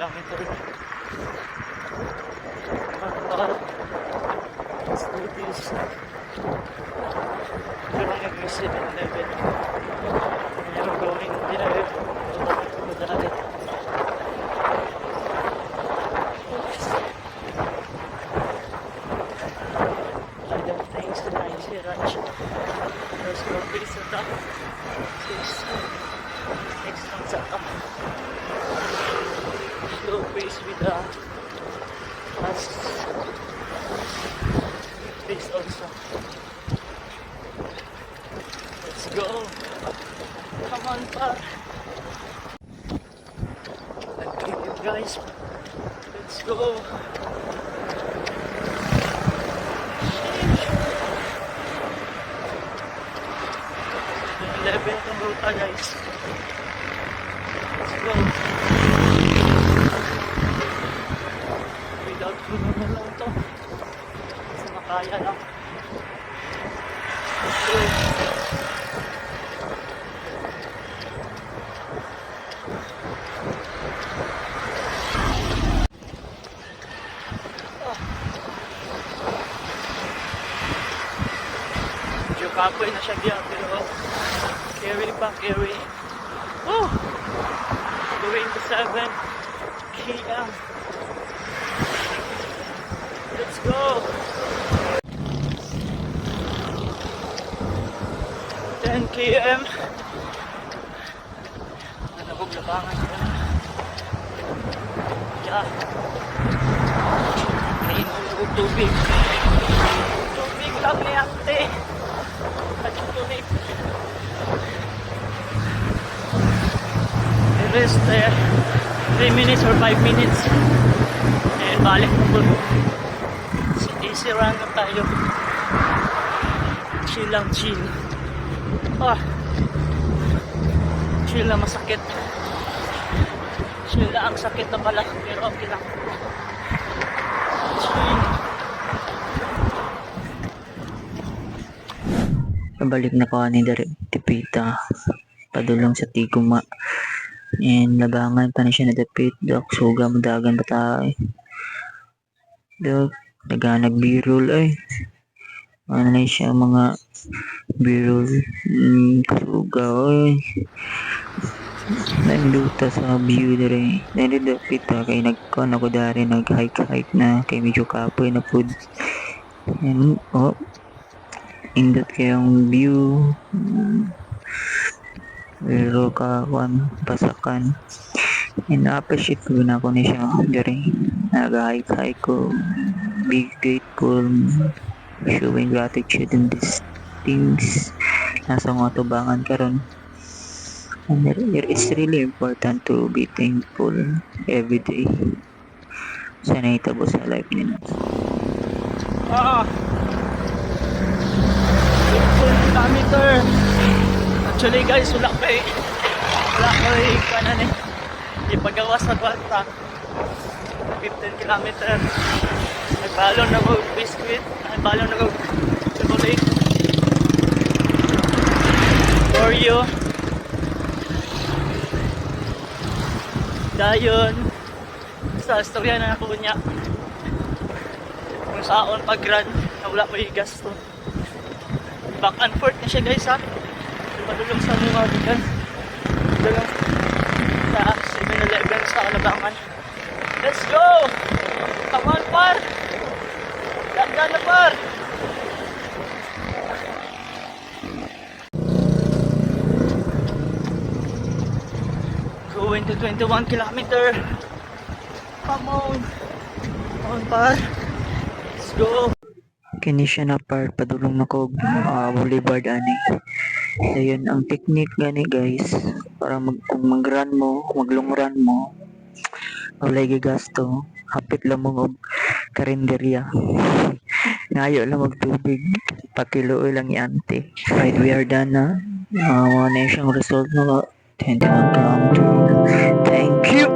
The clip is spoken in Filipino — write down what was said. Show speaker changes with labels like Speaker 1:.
Speaker 1: kilometer. Let's do this. We're going to 7-Eleven. We're going there. I don't think so. Nice here, right? Let's go visit that. Next one's up. Slow pace with the fast pace also. Let's go. Come on, pa. Okay, you guys. Let's go. 11 itong ruta, guys. Let's go. Without puno na lang ito. Kasi makaya lang. Let's go. Medyo kapoy na siya diyan, pero carry pa, carry. Oh! Going to 7 km. Let's go! 10 km. Nalabog labangan ko na. Yeah. Kainom ko tubig. Tubig lang ni ate. At tubig. Rest 3 minutes or 5 minutes and balik na po. Easy run na tayo. Chill lang, chill. Chill lang, masakit. Chill lang, ang sakit na pala, pero okay lang. Chill.
Speaker 2: Pabalik na ko ni Dari Tipita padulong sa Tiguma. And labangan pa na siya na dapit. Dok, suga mo dagan ba tayo? Dok, naghanag B-roll ay. Ano na siya mga B-roll. Suga ay. Nanduta sa view dari. Nandapit kay nagkon ako dari nag-hike na kay medyo kapoy na food. And indot kayong view. Pero kawan pasakan and appreciate ko na ako na siya dari nag-hike ko, big grateful, showing gratitude in these things nasa mga tubangan karon. And it's really important to be thankful every day sa naitabo sa life nila.
Speaker 1: 15 kilometer. Actually guys, wala kay kanan ipagawa sa kwarta. 15 km. Nagbalon na ko biscuit, nagbalon na ko chocolate, Oreo, dayon sa istorya na ako niya kung saan pag run na wala mo gasto. Back and forth na siya guys, ha. Padulong sa mga bigan. Padulong sa 7-Eleven sa Alabangan. Let's go! Come on, par! Ganda na, par! Going to 21 kilometer. Come on! Come on, par! Let's go!
Speaker 2: Kini siya na part padulong na ko boulevard ani. Ayun ang technique gani guys para kung mag-run mo, mag-long run mo wala gigasto, hapit lang mo og karinderya. Ngayo lang mag tubig, pakiluoy lang iante. Right, we are done na. Na siyang result na 21 kilometer. Thank you.